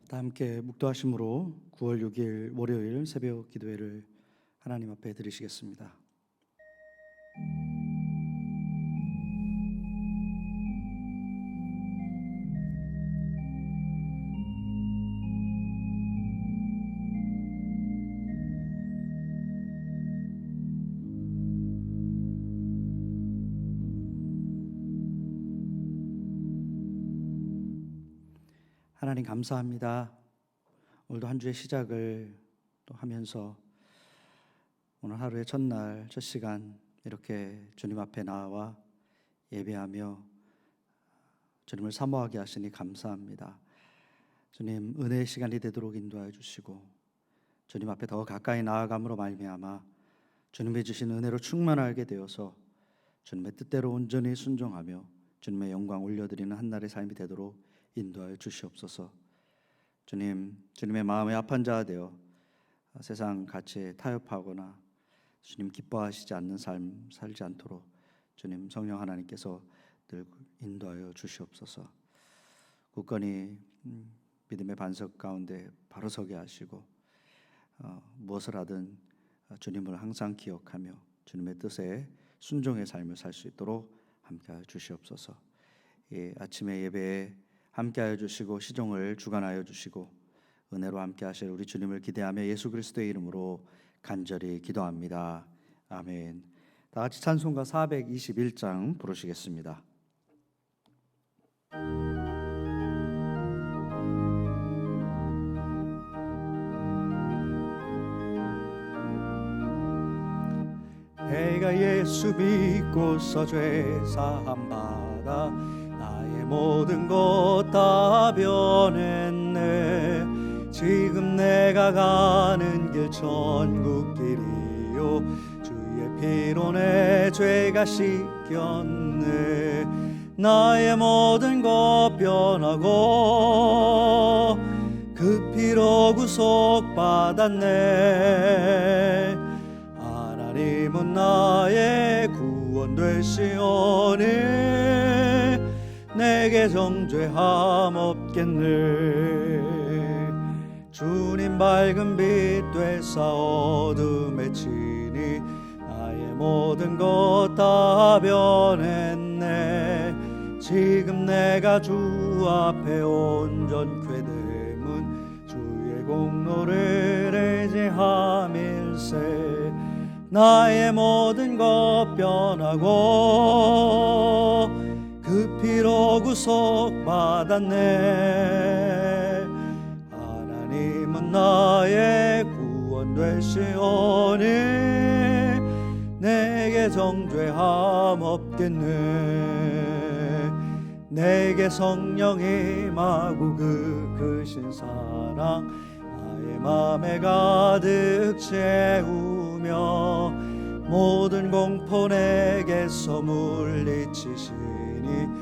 다 함께 묵도하심으로 9월 6일 월요일 새벽 기도회를 하나님 앞에 드리시겠습니다. 하나님 감사합니다. 오늘도 한 주의 시작을 또 하면서 오늘 하루의 첫날 첫 시간 이렇게 주님 앞에 나와 예배하며 주님을 사모하게 하시니 감사합니다. 주님 은혜의 시간이 되도록 인도하여 주시고 주님 앞에 더 가까이 나아감으로 말미암아 주님이 주신 은혜로 충만하게 되어서 주님의 뜻대로 온전히 순종하며 주님의 영광 올려드리는 한날의 삶이 되도록 인도하여 주시옵소서. 주님, 주님의 마음에 합한 자가 되어 세상 가치에 타협하거나 주님 기뻐하시지 않는 삶 살지 않도록 주님 성령 하나님께서 늘 인도하여 주시옵소서. 굳건히 믿음의 반석 가운데 바로 서게 하시고 무엇을 하든 주님을 항상 기억하며 주님의 뜻에 순종의 삶을 살 수 있도록 함께하여 주시옵소서. 이 아침의 예배에 함께하여 주시고 시종을 주관하여 주시고 은혜로 함께하실 우리 주님을 기대하며 예수 그리스도의 이름으로 간절히 기도합니다. 아멘. 다 같이 찬송가 421장 부르시겠습니다. 내가 예수 믿고서 죄 사함 받아 나의 모든 것 다 변했네. 지금 내가 가는 길 천국 길이요 주의 피로 내 죄가 씻겼네. 나의 모든 것 변하고 그 피로 구속받았네. 하나님은 나의 구원 되시오니 내게 정죄함 없겠네. 주님 밝은 빛 되사 어둠에 치니 나의 모든 것 다 변했네. 지금 내가 주 앞에 온전케 됨은 주의 공로를 의지함일세. 나의 모든 것 변하고 그 피로 구속받았네. 하나님은 나의 구원 되시오니 내게 정죄함 없겠네. 내게 성령 임하고 그 크신 사랑 나의 맘에 가득 채우며 모든 공포 내게서 물리치시니 내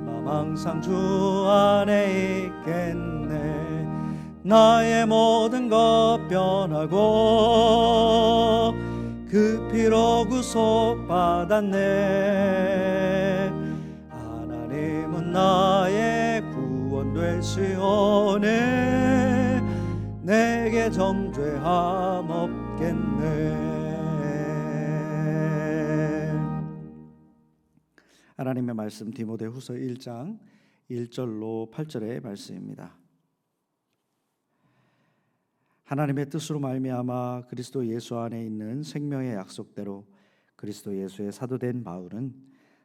맘 항상 주 안에 있겠네. 나의 모든 것 변하고 그 피로 구속받았네. 하나님은 나의 구원 되시오니 내게 정죄함 없겠네. 하나님의 말씀 디모데후서 1장 1절로 8절의 말씀입니다. 하나님의 뜻으로 말미암아 그리스도 예수 안에 있는 생명의 약속대로 그리스도 예수의 사도된 바울은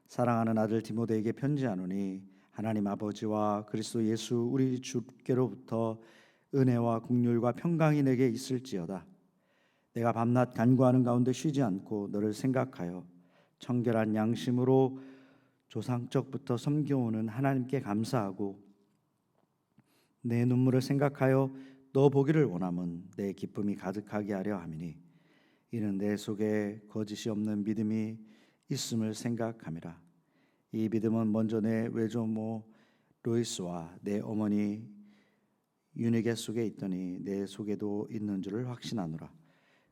사랑하는 아들 디모데에게 편지하노니 하나님 아버지와 그리스도 예수 우리 주께로부터 은혜와 긍휼과 평강이 내게 있을지어다. 내가 밤낮 간구하는 가운데 쉬지 않고 너를 생각하여 청결한 양심으로 조상적부터 섬겨오는 하나님께 감사하고 내 눈물을 생각하여 너 보기를 원함은 내 기쁨이 가득하게 하려 함이니 이는 내 속에 거짓이 없는 믿음이 있음을 생각함이라. 이 믿음은 먼저 내 외조모 로이스와 내 어머니 유니게 속에 있더니 내 속에도 있는 줄을 확신하노라.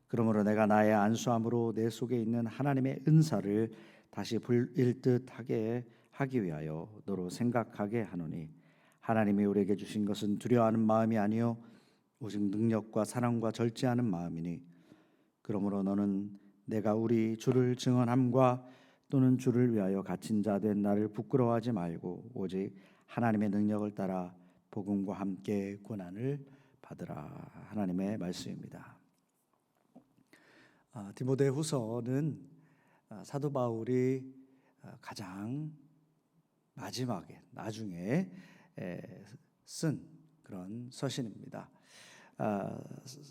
그러므로 내가 나의 안수함으로 내 속에 있는 하나님의 은사를 다시 불일듯하게 하기 위하여 너로 생각하게 하노니 하나님이 우리에게 주신 것은 두려워하는 마음이 아니요 오직 능력과 사랑과 절제하는 마음이니 그러므로 너는 내가 우리 주를 증언함과 또는 주를 위하여 갇힌 자 된 나를 부끄러워하지 말고 오직 하나님의 능력을 따라 복음과 함께 고난을 받으라. 하나님의 말씀입니다. 디모데후서는 사도 바울이 가장 마지막에 나중에 쓴 그런 서신입니다.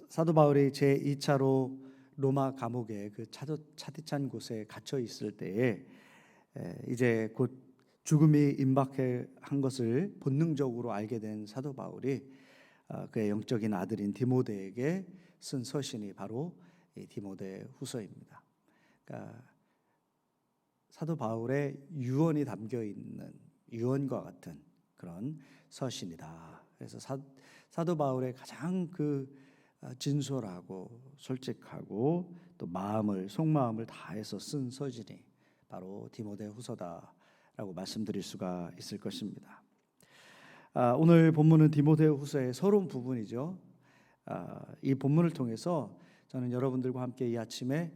사도 바울이 제2차로 로마 감옥에 그 차디찬 곳에 갇혀 있을 때에 이제 곧 죽음이 임박한 것을 본능적으로 알게 된 사도 바울이 그의 영적인 아들인 디모데에게 쓴 서신이 바로 이 디모데후서입니다. 그러니까 사도 바울의 유언이 담겨 있는 유언과 같은 그런 서신이다. 그래서 사도 바울의 가장 그 진솔하고 솔직하고 또 속마음을 다해서 쓴 서신이 바로 디모데후서다라고 말씀드릴 수가 있을 것입니다. 오늘 본문은 디모데후서의 서론 부분이죠. 이 본문을 통해서 저는 여러분들과 함께 이 아침에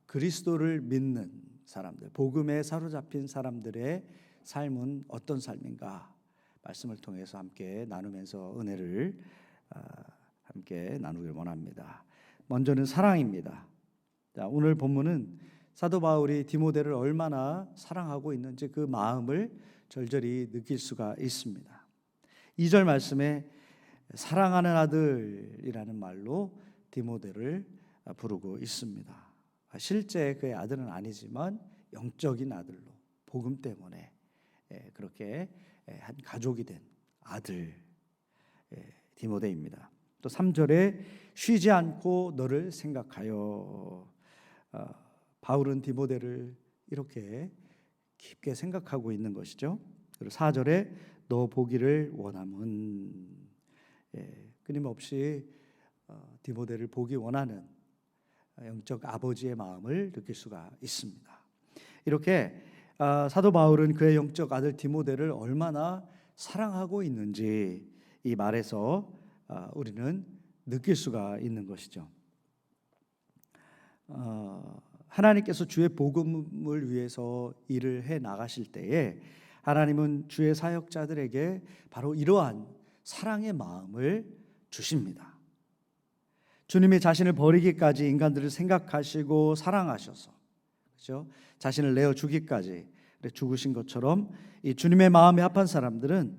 그리스도를 믿는 사람들, 복음에 사로잡힌 사람들의 삶은 어떤 삶인가 말씀을 통해서 함께 나누면서 은혜를 함께 나누길 원합니다. 먼저는 사랑입니다. 오늘 본문은 사도 바울이 디모데를 얼마나 사랑하고 있는지 그 마음을 절절히 느낄 수가 있습니다. 2절 말씀에 사랑하는 아들이라는 말로 디모데를 부르고 있습니다. 실제 그의 아들은 아니지만 영적인 아들로 복음 때문에 그렇게 한 가족이 된 아들 디모데입니다. 또 3절에 쉬지 않고 너를 생각하여 바울은 디모데를 이렇게 깊게 생각하고 있는 것이죠. 그리고 4절에 너 보기를 원함은 끊임없이 디모데를 보기 원하는 영적 아버지의 마음을 느낄 수가 있습니다. 이렇게 사도 바울은 그의 영적 아들 디모데를 얼마나 사랑하고 있는지 이 말에서 우리는 느낄 수가 있는 것이죠. 하나님께서 주의 복음을 위해서 일을 해 나가실 때에 하나님은 주의 사역자들에게 바로 이러한 사랑의 마음을 주십니다. 주님이 자신을 버리기까지 인간들을 생각하시고 사랑하셔서 그렇죠? 자신을 내어 주기까지 죽으신 것처럼 이 주님의 마음에 합한 사람들은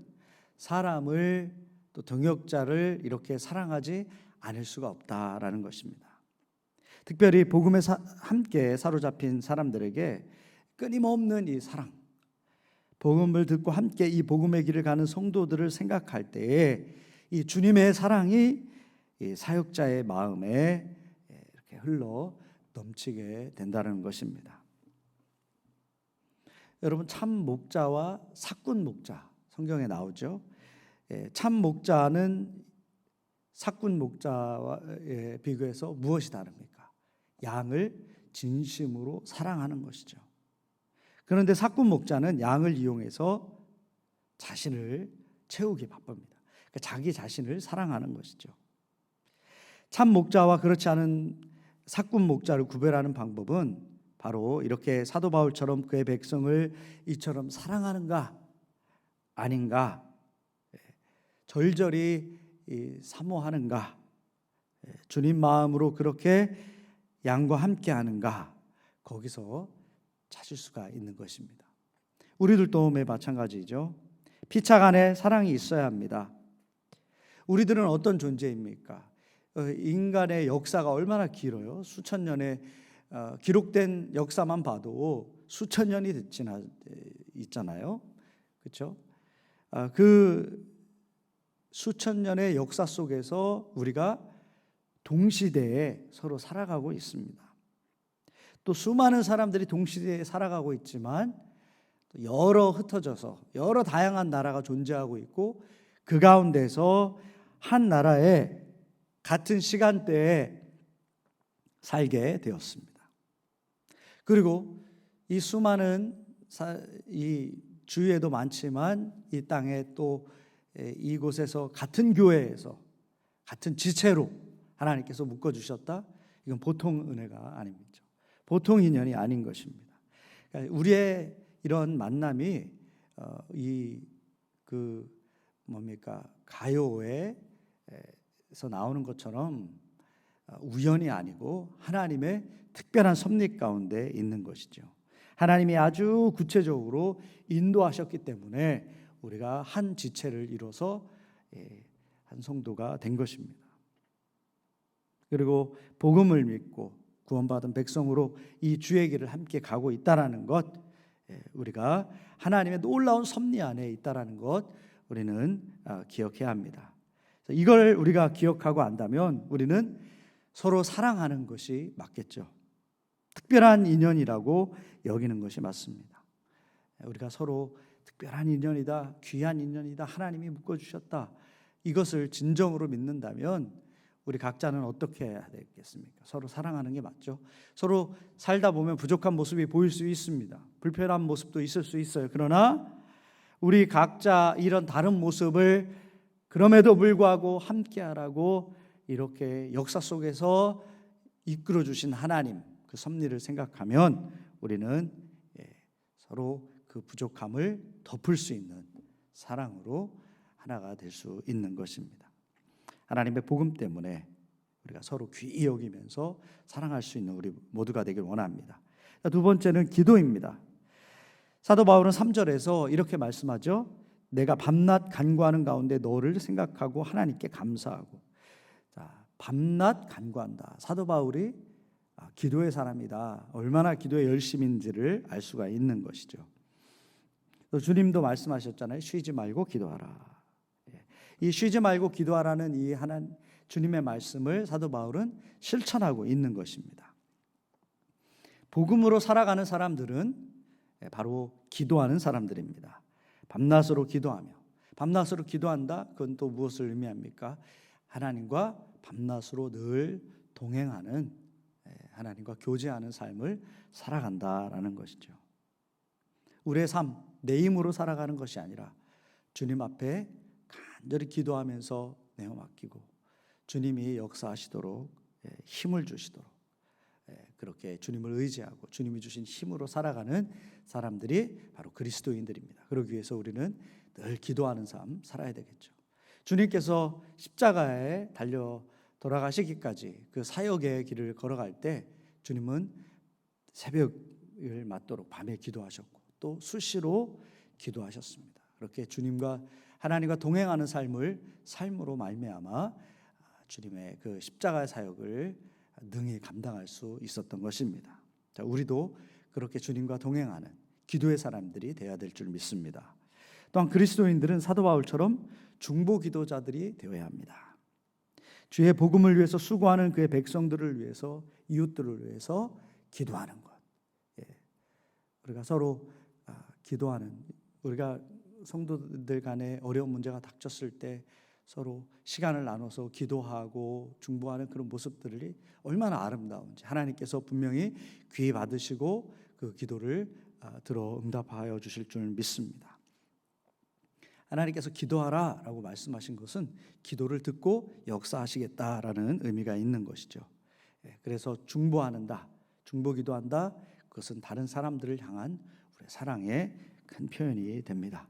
사람을 또 동역자를 이렇게 사랑하지 않을 수가 없다라는 것입니다. 특별히 복음에 함께 사로잡힌 사람들에게 끊임없는 이 사랑, 복음을 듣고 함께 이 복음의 길을 가는 성도들을 생각할 때에 이 주님의 사랑이 이 사역자의 마음에 이렇게 흘러 넘치게 된다는 것입니다. 여러분, 참 목자와 사꾼 목자 성경에 나오죠. 참 목자는 사꾼 목자에 비교해서 무엇이 다릅니까? 양을 진심으로 사랑하는 것이죠. 그런데 사꾼 목자는 양을 이용해서 자신을 채우기 바쁩니다. 그러니까 자기 자신을 사랑하는 것이죠. 참 목자와 그렇지 않은 사꾼 목자를 구별하는 방법은 바로 이렇게 사도 바울처럼 그의 백성을 이처럼 사랑하는가 아닌가, 절절히 사모하는가, 주님 마음으로 그렇게 양과 함께 하는가, 거기서 찾을 수가 있는 것입니다. 우리들도 매 마찬가지죠. 피차 간에 사랑이 있어야 합니다. 우리들은 어떤 존재입니까? 인간의 역사가 얼마나 길어요? 수천 년의 기록된 역사만 봐도 수천 년이 지나 있잖아요. 그렇죠? 그 수천 년의 역사 속에서 우리가 동시대에 서로 살아가고 있습니다. 또 수많은 사람들이 동시대에 살아가고 있지만 여러 흩어져서 여러 다양한 나라가 존재하고 있고 그 가운데서 한 나라에 같은 시간대에 살게 되었습니다. 그리고 이 수많은 이 주위에도 많지만 이 땅에 또 이곳에서 같은 교회에서 같은 지체로 하나님께서 묶어주셨다. 이건 보통 은혜가 아닙니다. 보통 인연이 아닌 것입니다. 그러니까 우리의 이런 만남이 가요에서 나오는 것처럼 우연이 아니고 하나님의 특별한 섭리 가운데 있는 것이죠. 하나님이 아주 구체적으로 인도하셨기 때문에 우리가 한 지체를 이뤄서 한 성도가 된 것입니다. 그리고 복음을 믿고 구원받은 백성으로 이 주의 길을 함께 가고 있다라는 것, 우리가 하나님의 놀라운 섭리 안에 있다라는 것 우리는 기억해야 합니다. 이걸 우리가 기억하고 안다면 우리는 서로 사랑하는 것이 맞겠죠. 특별한 인연이라고 여기는 것이 맞습니다. 우리가 서로 특별한 인연이다, 귀한 인연이다, 하나님이 묶어주셨다, 이것을 진정으로 믿는다면 우리 각자는 어떻게 해야 되겠습니까? 서로 사랑하는 게 맞죠. 서로 살다 보면 부족한 모습이 보일 수 있습니다. 불편한 모습도 있을 수 있어요. 그러나 우리 각자 이런 다른 모습을 그럼에도 불구하고 함께하라고 이렇게 역사 속에서 이끌어 주신 하나님, 그 섭리를 생각하면 우리는 서로 그 부족함을 덮을 수 있는 사랑으로 하나가 될 수 있는 것입니다. 하나님의 복음 때문에 우리가 서로 귀히 여기면서 사랑할 수 있는 우리 모두가 되길 원합니다. 두 번째는 기도입니다. 사도 바울은 3절에서 이렇게 말씀하죠. 내가 밤낮 간구하는 가운데 너를 생각하고 하나님께 감사하고. 자, 밤낮 간구한다. 사도 바울이 기도의 사람이다. 얼마나 기도에 열심인지를 알 수가 있는 것이죠. 또 주님도 말씀하셨잖아요. 쉬지 말고 기도하라. 이 쉬지 말고 기도하라는 이 하나님 주님의 말씀을 사도 바울은 실천하고 있는 것입니다. 복음으로 살아가는 사람들은 바로 기도하는 사람들입니다. 밤낮으로 기도하며, 밤낮으로 기도한다. 그건 또 무엇을 의미합니까? 하나님과 밤낮으로 늘 동행하는, 하나님과 교제하는 삶을 살아간다라는 것이죠. 우리의 삶, 내 힘으로 살아가는 것이 아니라 주님 앞에 간절히 기도하면서 내어 맡기고 주님이 역사하시도록 힘을 주시도록 그렇게 주님을 의지하고 주님이 주신 힘으로 살아가는 사람들이 바로 그리스도인들입니다. 그러기 위해서 우리는 늘 기도하는 삶 살아야 되겠죠. 주님께서 십자가에 달려 돌아가시기까지 그 사역의 길을 걸어갈 때 주님은 새벽을 맞도록 밤에 기도하셨고 또 수시로 기도하셨습니다. 그렇게 주님과 하나님과 동행하는 삶으로 말미암아 주님의 그 십자가의 사역을 능히 감당할 수 있었던 것입니다. 자, 우리도 그렇게 주님과 동행하는 기도의 사람들이 되어야 될 줄 믿습니다. 또한 그리스도인들은 사도 바울처럼 중보 기도자들이 되어야 합니다. 주의 복음을 위해서 수고하는 그의 백성들을 위해서, 이웃들을 위해서 기도하는 것. 우리가 서로 기도하는, 우리가 성도들 간에 어려운 문제가 닥쳤을 때 서로 시간을 나눠서 기도하고 중보하는 그런 모습들이 얼마나 아름다운지 하나님께서 분명히 귀히 받으시고 그 기도를 들어 응답하여 주실 줄 믿습니다. 하나님께서 기도하라라고 말씀하신 것은 기도를 듣고 역사하시겠다라는 의미가 있는 것이죠. 그래서 중보하는다, 중보기도한다, 그것은 다른 사람들을 향한 우리의 사랑의 큰 표현이 됩니다.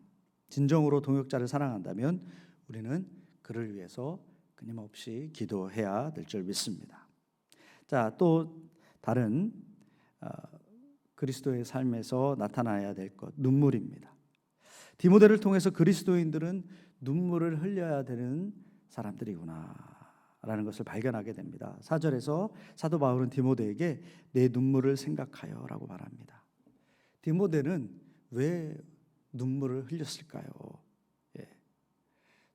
진정으로 동역자를 사랑한다면 우리는 그를 위해서 끊임없이 기도해야 될 줄 믿습니다. 자, 또 다른 그리스도의 삶에서 나타나야 될 것, 눈물입니다. 디모데를 통해서 그리스도인들은 눈물을 흘려야 되는 사람들이구나 라는 것을 발견하게 됩니다. 4절에서 사도 바울은 디모데에게 내 눈물을 생각하여 라고 말합니다. 디모데는 왜 눈물을 흘렸을까요?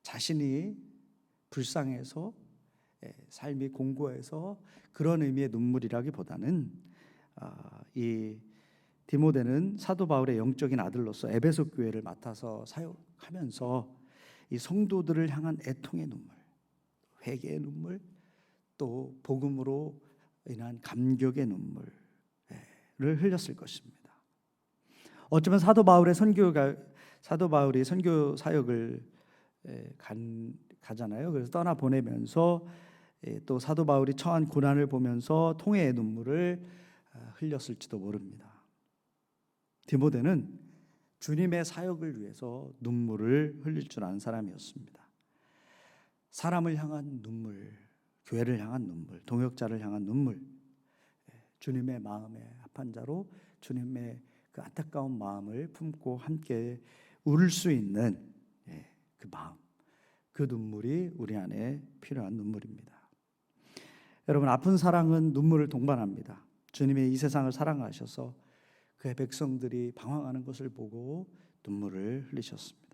자신이 불쌍해서, 삶이 공고해서 그런 의미의 눈물이라기보다는 이 디모데는 사도 바울의 영적인 아들로서 에베소 교회를 맡아서 사역하면서 이 성도들을 향한 애통의 눈물, 회개의 눈물, 또 복음으로 인한 감격의 눈물을 흘렸을 것입니다. 어쩌면 사도 바울이 선교 사역을 가잖아요. 그래서 떠나 보내면서 또 사도 바울이 처한 고난을 보면서 통회의 눈물을 흘렸을지도 모릅니다. 디모데는 주님의 사역을 위해서 눈물을 흘릴 줄 아는 사람이었습니다. 사람을 향한 눈물, 교회를 향한 눈물, 동역자를 향한 눈물, 주님의 마음에 합한 자로 주님의 그 안타까운 마음을 품고 함께 울을 수 있는 그 마음, 그 눈물이 우리 안에 필요한 눈물입니다. 여러분, 아픈 사랑은 눈물을 동반합니다. 주님이 이 세상을 사랑하셔서 그의 백성들이 방황하는 것을 보고 눈물을 흘리셨습니다.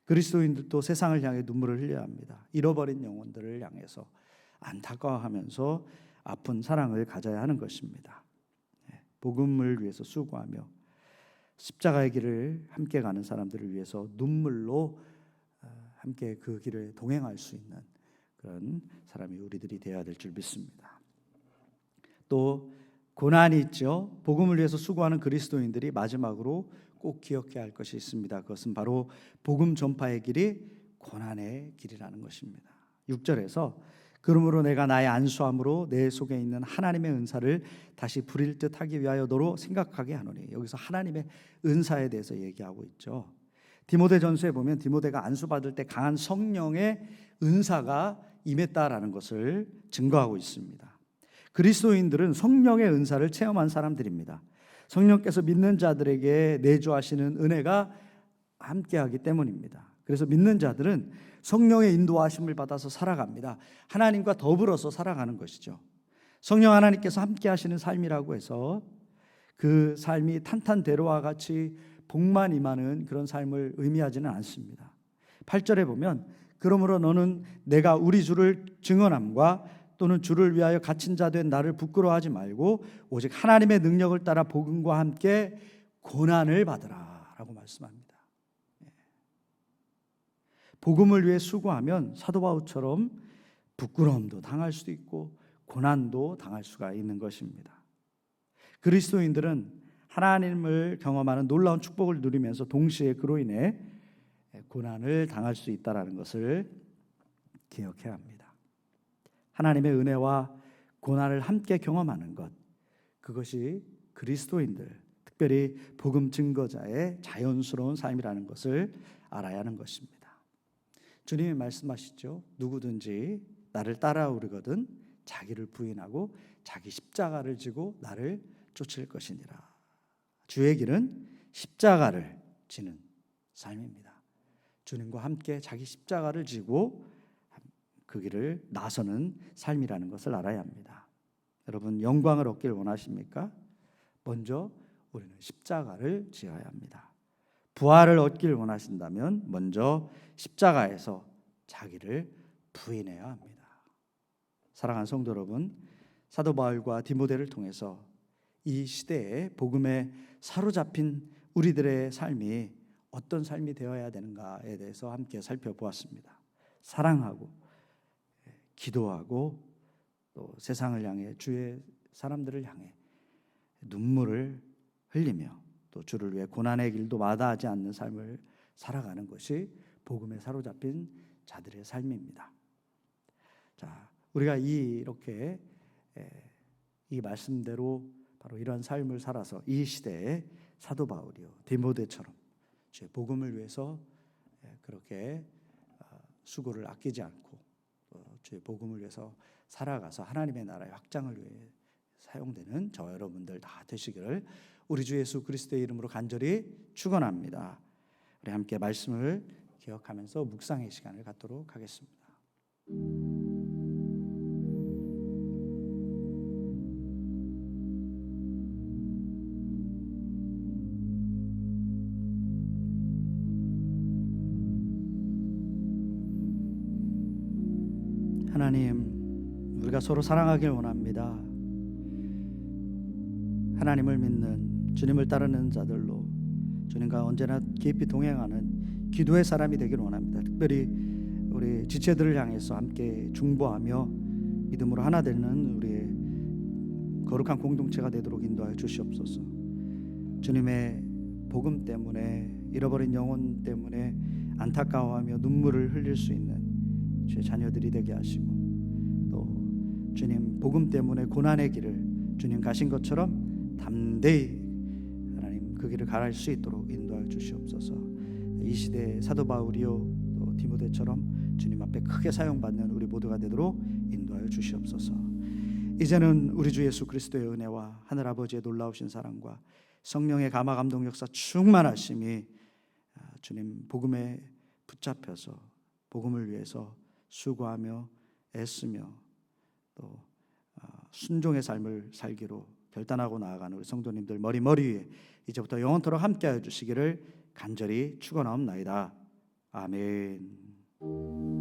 그리스도인들도 세상을 향해 눈물을 흘려야 합니다. 잃어버린 영혼들을 향해서 안타까워하면서 아픈 사랑을 가져야 하는 것입니다. 복음을 위해서 수고하며 십자가의 길을 함께 가는 사람들을 위해서 눈물로 함께 그 길을 동행할 수 있는 그런 사람이 우리들이 되어야 될 줄 믿습니다. 또 고난이 있죠. 복음을 위해서 수고하는 그리스도인들이 마지막으로 꼭 기억해야 할 것이 있습니다. 그것은 바로 복음 전파의 길이 고난의 길이라는 것입니다. 6절에서 그러므로 내가 나의 안수함으로 내 속에 있는 하나님의 은사를 다시 부릴 듯 하기 위하여 너로 생각하게 하노니, 여기서 하나님의 은사에 대해서 얘기하고 있죠. 디모데전서에 보면 디모데가 안수받을 때 강한 성령의 은사가 임했다라는 것을 증거하고 있습니다. 그리스도인들은 성령의 은사를 체험한 사람들입니다. 성령께서 믿는 자들에게 내주하시는 은혜가 함께하기 때문입니다. 그래서 믿는 자들은 성령의 인도하심을 받아서 살아갑니다. 하나님과 더불어서 살아가는 것이죠. 성령 하나님께서 함께 하시는 삶이라고 해서 그 삶이 탄탄대로와 같이 복만 임하는 그런 삶을 의미하지는 않습니다. 8절에 보면 그러므로 너는 내가 우리 주를 증언함과 또는 주를 위하여 갇힌 자 된 나를 부끄러워하지 말고 오직 하나님의 능력을 따라 복음과 함께 고난을 받으라 라고 말씀합니다. 복음을 위해 수고하면 사도 바울처럼 부끄러움도 당할 수도 있고 고난도 당할 수가 있는 것입니다. 그리스도인들은 하나님을 경험하는 놀라운 축복을 누리면서 동시에 그로 인해 고난을 당할 수 있다는 것을 기억해야 합니다. 하나님의 은혜와 고난을 함께 경험하는 것, 그것이 그리스도인들, 특별히 복음 증거자의 자연스러운 삶이라는 것을 알아야 하는 것입니다. 주님이 말씀하시죠. 누구든지 나를 따라오려거든 자기를 부인하고 자기 십자가를 지고 나를 쫓을 것이니라. 주의 길은 십자가를 지는 삶입니다. 주님과 함께 자기 십자가를 지고 그 길을 나서는 삶이라는 것을 알아야 합니다. 여러분, 영광을 얻길 원하십니까? 먼저 우리는 십자가를 지어야 합니다. 부활을 얻길 원하신다면 먼저 십자가에서 자기를 부인해야 합니다. 사랑하는 성도 여러분, 사도 바울과 디모데를 통해서 이 시대에 복음에 사로잡힌 우리들의 삶이 어떤 삶이 되어야 되는가에 대해서 함께 살펴보았습니다. 사랑하고 기도하고 또 세상을 향해 주의 사람들을 향해 눈물을 흘리며 또 주를 위해 고난의 길도 마다하지 않는 삶을 살아가는 것이 복음에 사로잡힌 자들의 삶입니다. 자, 우리가 이렇게 이 말씀대로 바로 이러한 삶을 살아서 이 시대에 사도 바울이요 디모데처럼 주의 복음을 위해서 그렇게 수고를 아끼지 않고 주의 복음을 위해서 살아가서 하나님의 나라의 확장을 위해 사용되는 저 여러분들 다 되시기를 우리 주 예수 그리스도의 이름으로 간절히 축원합니다. 우리 함께 말씀을 기억하면서 묵상의 시간을 갖도록 하겠습니다. 하나님, 우리가 서로 사랑하길 원합니다. 하나님을 믿는 주님을 따르는 자들로 주님과 언제나 깊이 동행하는 기도의 사람이 되길 원합니다. 특별히 우리 지체들을 향해서 함께 중보하며 믿음으로 하나 되는 우리의 거룩한 공동체가 되도록 인도하여 주시옵소서. 주님의 복음 때문에 잃어버린 영혼 때문에 안타까워하며 눈물을 흘릴 수 있는 주의 자녀들이 되게 하시고, 또 주님 복음 때문에 고난의 길을 주님 가신 것처럼 담대히 하나님 그 길을 갈할 수 있도록 인도하여 주시옵소서. 이 시대의 사도 바울이요 또 디모데처럼 주님 앞에 크게 사용받는 우리 모두가 되도록 인도하여 주시옵소서. 이제는 우리 주 예수 그리스도의 은혜와 하늘 아버지의 놀라우신 사랑과 성령의 감화 감동 역사 충만하심이 주님 복음에 붙잡혀서 복음을 위해서 수고하며 애쓰며 또 순종의 삶을 살기로 결단하고 나아가는 우리 성도님들 머리 위에 이제부터 영원토록 함께하여 주시기를 간절히 축원하옵나이다. 아멘.